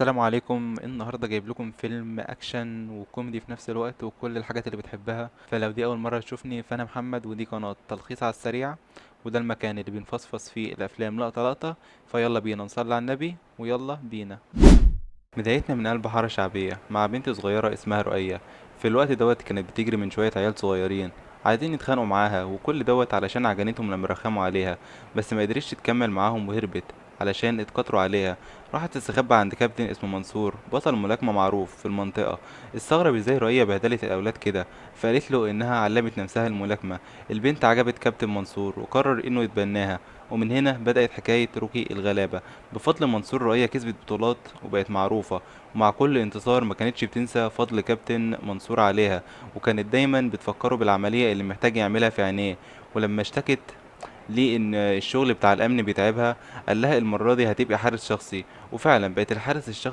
السلام عليكم. النهارده جايب لكم فيلم اكشن وكوميدي في نفس الوقت وكل الحاجات اللي بتحبها. فلو دي اول مره تشوفني فانا محمد، ودي قناه تلخيص على السريع، وده المكان اللي بنفصفص فيه الافلام لقطه لقطه. فيلا بينا نصلي على النبي ويلا بينا. بدايتنا من قلب حارة شعبية مع بنت صغيرة اسمها رؤية. في الوقت دوت كانت بتجري من شوية عيال صغيرين عايزين يتخانقوا معاها، وكل دوت علشان عجنتهم لما رخموا عليها. بس ما قدرتش تكمل معاهم وهربت علشان اتكتروا عليها. راحت تستخبى عند كابتن اسمه منصور، بطل ملاكمة معروف في المنطقة. استغرب ازاي رؤية بهدلت الأولاد كده، فقالت له إنها علمت نفسها الملاكمة. البنت عجبت كابتن منصور وقرر إنه يتبناها، ومن هنا بدأت حكاية روكي الغلابة. بفضل منصور رؤية كسبت بطولات وبقت معروفة، ومع كل انتصار ما كانتش بتنسى فضل كابتن منصور عليها، وكانت دايما بتفكره بالعملية اللي محتاج يعملها في عينيه. ولما اشتكت ليه ان الشغل بتاع الامن بيتعبها، قال لها المرة دي هتبقى حارس شخصي. وفعلا بقت الحارس الشخصي